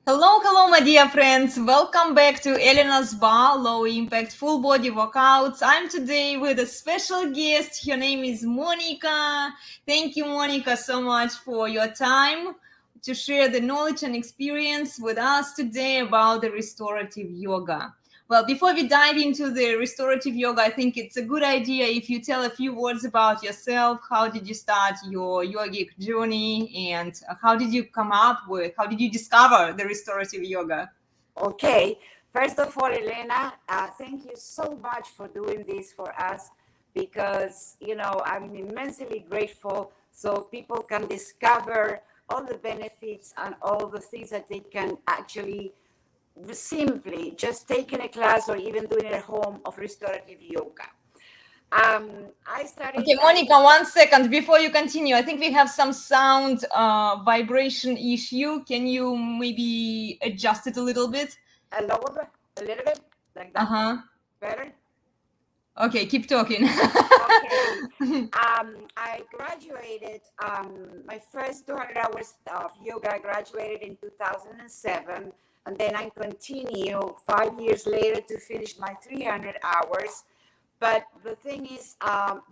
Hello, hello, my dear friends. Welcome back to Elena's Bar, low impact full body workouts. I'm today with a special guest. Her name is Monica. Thank you, Monica, so much for your time to share the knowledge and experience with us today about the restorative yoga. Well, before we dive into the restorative yoga, I think it's a good idea if you tell a few words about yourself. How did you start your yogic journey, and how did you how did you discover the restorative yoga? Okay, first of all, Elena, thank you so much for doing this for us because, I'm immensely grateful so people can discover all the benefits and all the things that they can actually simply just taking a class or even doing it at home of restorative yoga. I started, Okay, Monica, 1 second before you continue. I think we have some sound vibration issue. Can you maybe adjust it a little bit? lower a little bit like that. Uh-huh. Better? Okay, keep talking. Okay. I graduated, my first 200 hours of yoga, I graduated in 2007. And then I continue 5 years later to finish my 300 hours. But the thing is,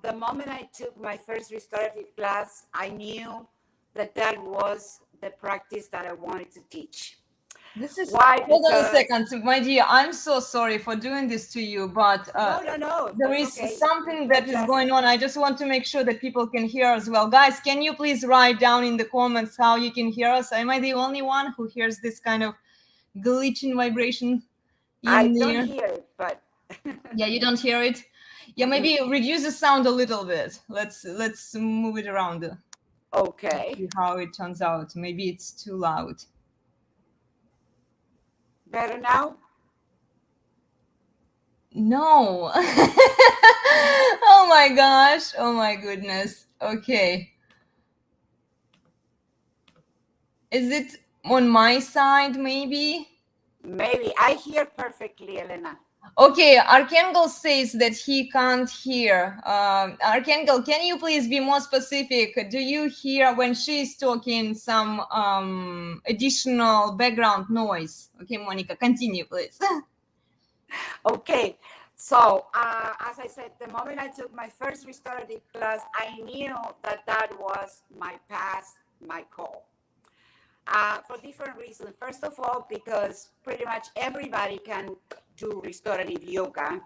the moment I took my first restorative class, I knew that that was the practice that I wanted to teach. This is Why? hold on a Because second, my dear. I'm so sorry for doing this to you, but no, there that's is okay. something I that is just going on. I just want to make sure that people can hear as well. Guys, can you please write down in the comments how you can hear us? Am I the only one who hears this kind of glitching vibration I in don't there? hear it, but Yeah, you don't hear it. Yeah, maybe reduce the sound a little bit. Let's move it around. okay. See how it turns out. Maybe it's too loud. Better now? No. Oh my gosh. Oh my goodness. Okay. Is it on my side, maybe? Maybe. I hear perfectly, Elena. Okay, Archangel says that he can't hear. Archangel, can you please be more specific? Do you hear when she's talking some additional background noise? Okay, Monica, continue, please. Okay. So, as I said, the moment I took my first restorative class, I knew that that was my path, my call. For different reasons. First of all, because pretty much everybody can do restorative yoga.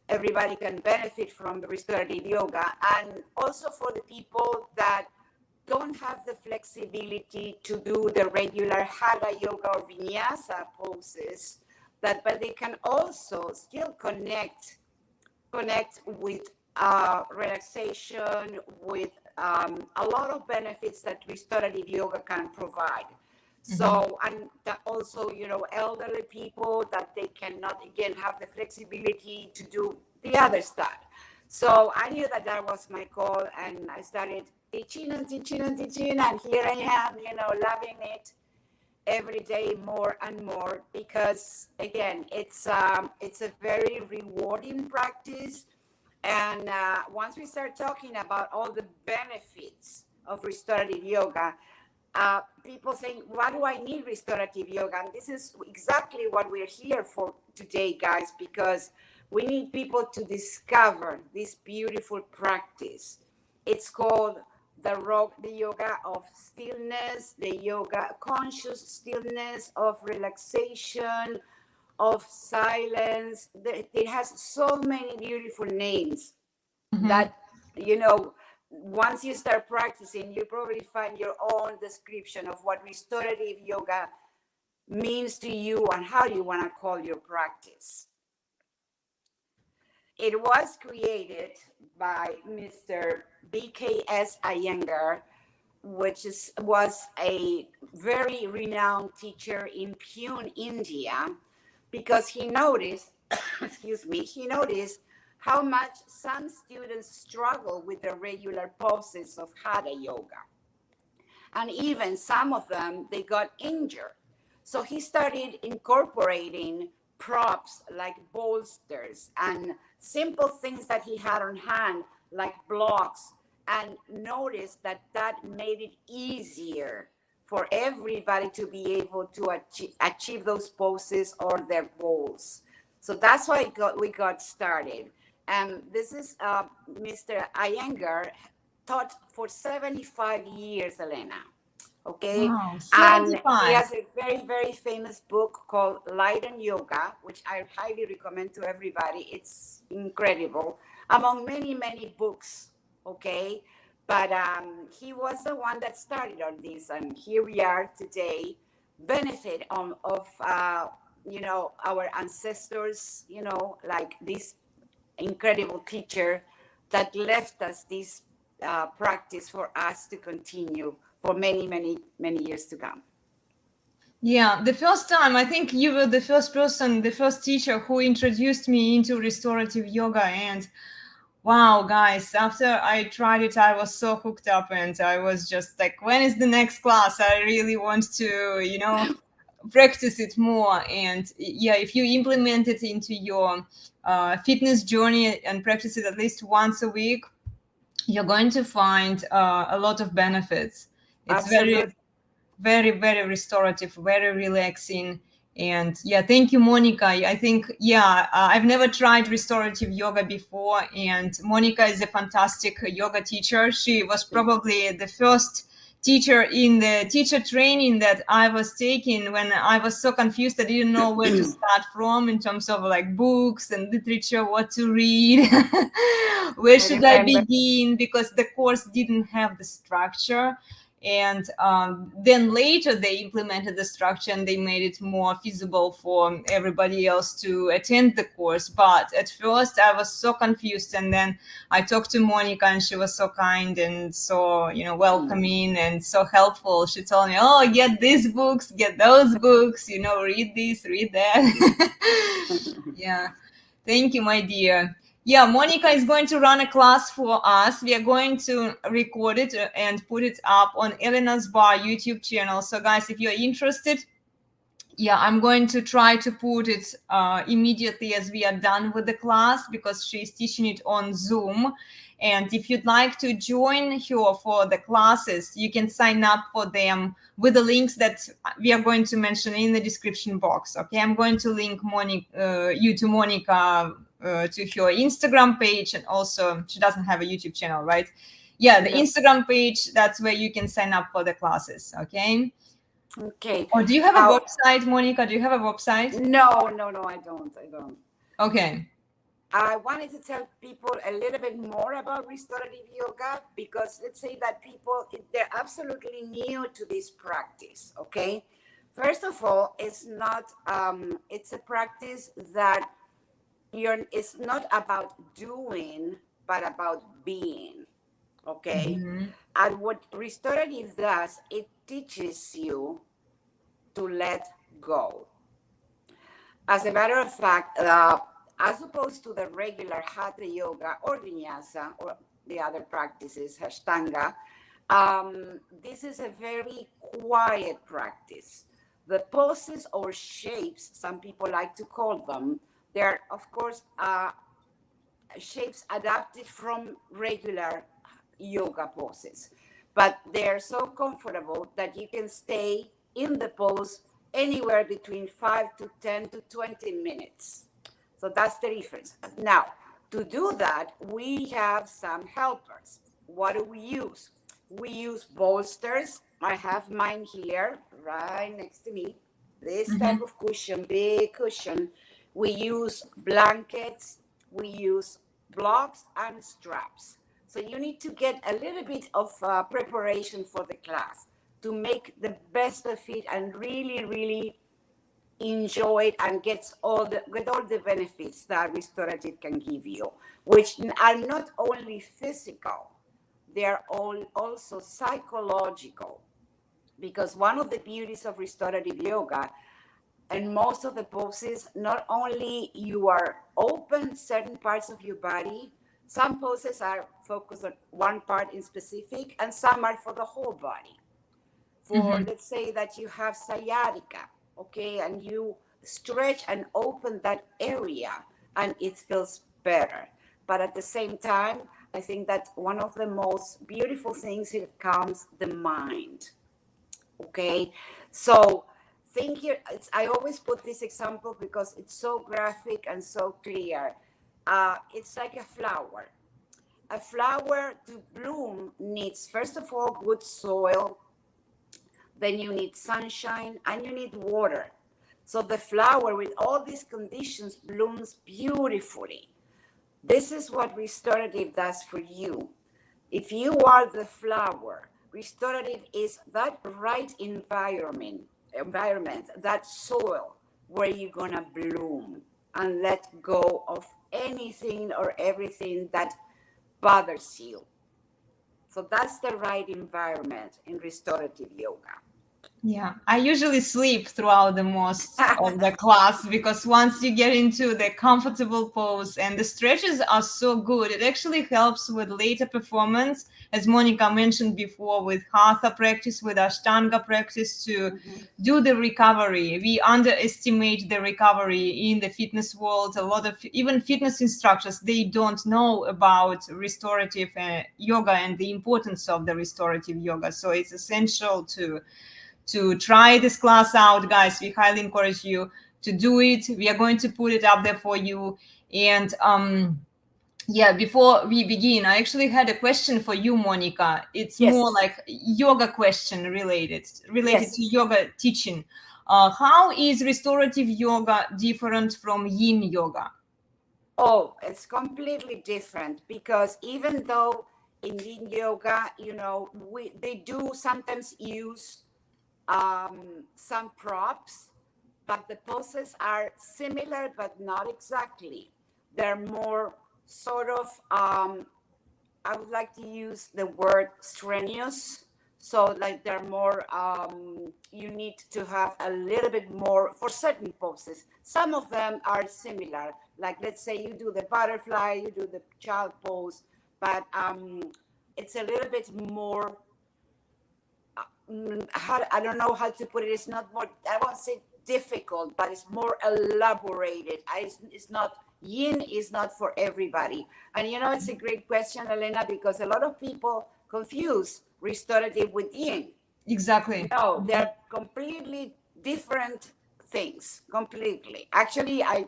Everybody can benefit from the restorative yoga. And also for the people that don't have the flexibility to do the regular hatha yoga or vinyasa poses, but they can also still connect with relaxation, with a lot of benefits that restorative yoga can provide. So, and that also, elderly people that they cannot again have the flexibility to do the other stuff. So I knew that that was my goal, and I started teaching and teaching and teaching, and here I am, loving it every day more and more because again, it's a very rewarding practice. And once we start talking about all the benefits of restorative yoga, people think, why do I need restorative yoga? And this is exactly what we're here for today, guys, because we need people to discover this beautiful practice. It's called the yoga of stillness, the yoga conscious stillness, of relaxation, of silence. It has so many beautiful names that, once you start practicing, you probably find your own description of what restorative yoga means to you and how you want to call your practice. It was created by Mr. BKS Iyengar, was a very renowned teacher in Pune, India, because he noticed, he noticed how much some students struggle with the regular poses of Hatha yoga. And even some of them, they got injured. So he started incorporating props like bolsters and simple things that he had on hand, like blocks, and noticed that that made it easier for everybody to be able to achieve those poses or their goals. So that's why we got started. And this is Mr. Iyengar, taught for 75 years, Elena. Okay. Wow, And he 75. has a very, very famous book called Light and Yoga, which I highly recommend to everybody. It's incredible, among many, many books. Okay. But he was the one that started on this. And here we are today, benefit of our ancestors, like this incredible teacher that left us this practice for us to continue for many, many, many years to come. Yeah, the first time, I think you were the first person, the first teacher who introduced me into restorative yoga. And wow, guys, after I tried it, I was so hooked up and I was just like, when is the next class? I really want to, practice it more. And yeah, if you implement it into your fitness journey and practice it at least once a week, you're going to find a lot of benefits. It's Absolutely. very, very restorative, very relaxing. And yeah, thank you, Monica. I think, I've never tried restorative yoga before. And Monica is a fantastic yoga teacher. She was probably the first teacher in the teacher training that I was taking when I was so confused. I didn't know where to start from in terms of like books and literature, what to read, where should I begin, because the course didn't have the structure. And then later they implemented the structure and they made it more feasible for everybody else to attend the course. But at first I was so confused, and then I talked to Monica and she was so kind and so welcoming and so helpful. She told me, oh, get these books, get those books, read this, read that. Yeah, thank you, my dear. Yeah, Monica is going to run a class for us. We are going to record it and put it up on Elena's Barre YouTube channel. So guys, if you're interested, I'm going to try to put it immediately as we are done with the class, because she's teaching it on Zoom. And if you'd like to join her for the classes, you can sign up for them with the links that we are going to mention in the description box. Okay, I'm going to link you to Monica to her Instagram page, and also she doesn't have a YouTube channel, right? Yeah, the Instagram page, that's where you can sign up for the classes. Okay. Okay. Or do you have a website, Monica? Do you have a website? No, I don't. Okay. I wanted to tell people a little bit more about restorative yoga, because let's say that people, they're absolutely new to this practice. Okay. First of all, it's not, it's a practice that it's not about doing, but about being. Okay. Mm-hmm. And what restorative does, it teaches you to let go. As a matter of fact, as opposed to the regular hatha yoga or vinyasa or the other practices, ashtanga, this is a very quiet practice. The poses or shapes, some people like to call them, they're of course shapes adapted from regular yoga poses, but they're so comfortable that you can stay in the pose anywhere between 5 to 10 to 20 minutes. So that's the difference. Now, to do that, we have some helpers. What do we use? We use bolsters. I have mine here, right next to me. This type of cushion, big cushion. We use blankets. We use blocks and straps. So you need to get a little bit of preparation for the class to make the best of it and really, really enjoy it and get all the benefits that restorative can give you, which are not only physical, they are also psychological. Because one of the beauties of restorative yoga, and most of the poses, not only you are open certain parts of your body, some poses are focused on one part in specific, and some are for the whole body. For let's say that you have sciatica, okay, and you stretch and open that area and it feels better. But at the same time, I think that one of the most beautiful things, it calms the mind. Okay, so think here. I always put this example because it's so graphic and so clear. It's like a flower. A flower to bloom needs, first of all, good soil. Then you need sunshine and you need water. So the flower, with all these conditions, blooms beautifully. This is what restorative does for you. If you are the flower, restorative is that right environment, that soil where you're gonna bloom and let go of anything or everything that bothers you. So that's the right environment in restorative yoga. Yeah, I usually sleep throughout the most of the class because once you get into the comfortable pose and the stretches are so good, it actually helps with later performance, as Monica mentioned before, with hatha practice, with Ashtanga practice to do the recovery. We underestimate the recovery in the fitness world. A lot of even fitness instructors, they don't know about restorative yoga and the importance of the restorative yoga. So it's essential to try this class out, guys. We highly encourage you to do it. We are going to put it up there for you. And yeah, before we begin, I actually had a question for you, Monica. It's more Yes. like yoga question related to Yes. yoga teaching. How is restorative yoga different from yin yoga? Oh, it's completely different because even though in yin yoga, they do sometimes use some props, but the poses are similar, but not exactly. They're more sort of, I would like to use the word strenuous. So, like, they're more, you need to have a little bit more for certain poses. Some of them are similar. Like, let's say you do the butterfly, you do the child pose, but it's a little bit more I don't know how to put it. It's not more, I won't say difficult, but it's more elaborated. It's not, yin is not for everybody. And it's a great question, Elena, because a lot of people confuse restorative with yin. Exactly. No, they're completely different things. Completely. Actually, I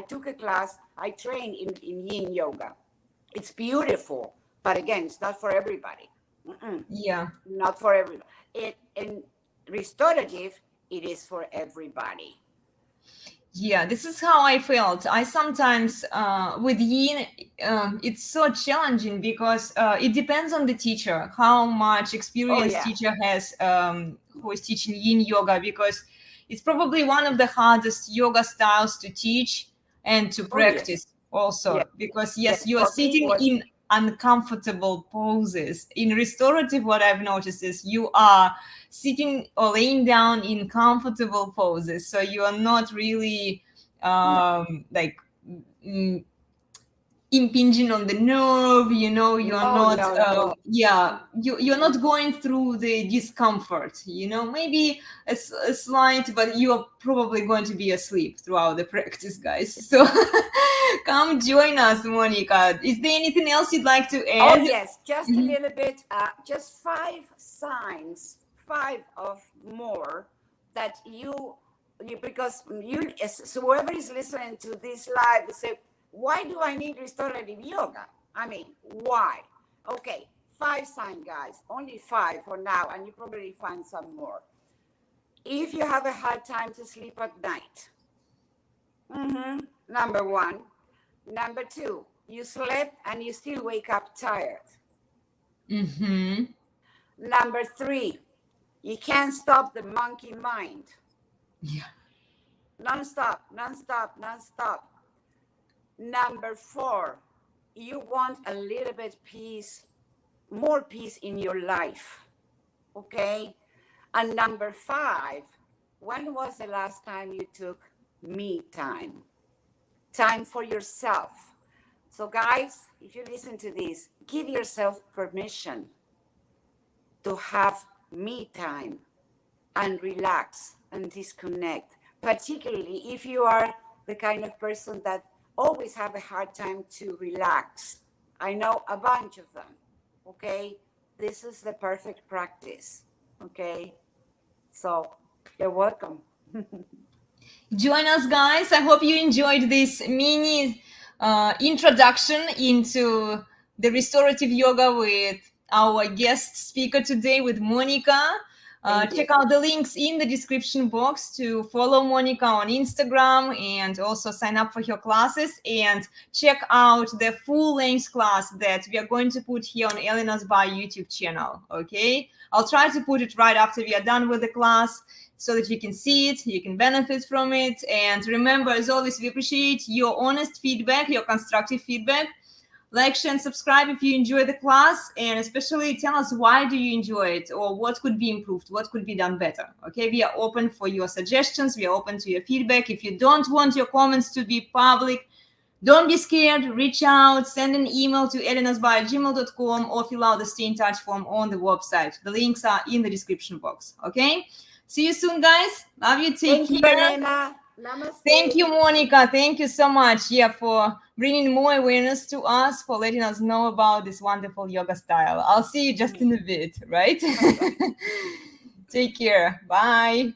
took a class, I trained in yin yoga. It's beautiful, but again, it's not for everybody. Yeah. Not for everybody. In restorative, it is for everybody. Yeah, this is how I felt. I sometimes, with yin, it's so challenging because it depends on the teacher, how much Oh experience yeah. teacher has, who is teaching yin yoga, because it's probably one of the hardest yoga styles to teach and to Oh yes. practice also, Yeah. because Yeah. yes, you are For me, it sitting was. in uncomfortable poses. In restorative, what I've noticed is you are sitting or laying down in comfortable poses, so you are not really like mm, impinging on the nerve, you're No, not no, no. you're not going through the discomfort, maybe a slight, but you're probably going to be asleep throughout the practice, guys. So come join us, Monica. Is there anything else you'd like to Oh add? yes, just a little bit. Just 5 signs, five of more that you because so whoever is listening to this live will say, why do I need restorative yoga? I mean, why? Okay, 5 signs, guys. Only 5 for now, and you probably find some more. If you have a hard time to sleep at night, number 1. Number 2, you slept and you still wake up tired. Mm-hmm. Number 3, you can't stop the monkey mind. Yeah. Non-stop, non-stop, non-stop. Number 4, you want a little bit peace, more peace in your life. Okay? And number 5, when was the last time you took me time? Time for yourself. So guys, if you listen to this, give yourself permission to have me time and relax and disconnect, particularly if you are the kind of person that always have a hard time to relax. I know a bunch of them. Okay, this is the perfect practice. Okay. So you're welcome. Join us, guys. I hope you enjoyed this mini introduction into the restorative yoga with our guest speaker today, with Monica. Check out the links in the description box to follow Monica on Instagram and also sign up for her classes, and check out the full-length class that we are going to put here on Elena's Barre YouTube channel. Okay, I'll try to put it right after we are done with the class, so that you can see it, you can benefit from it. And remember, as always, we appreciate your honest feedback, your constructive feedback. Like, share, and subscribe if you enjoy the class, and especially tell us why do you enjoy it, or what could be improved, what could be done better. Okay, we are open for your suggestions, we are open to your feedback. If you don't want your comments to be public, don't be scared, reach out, send an email to elenasbarre@gmail.com, or fill out the stay in touch form on the website. The links are in the description box. Okay, see you soon, guys. Love you. Take care. Thank you, Elena. Namaste. Thank you, Monica. Thank you so much, for bringing more awareness to us, for letting us know about this wonderful yoga style. I'll see you just in a bit, right? Take care. Bye.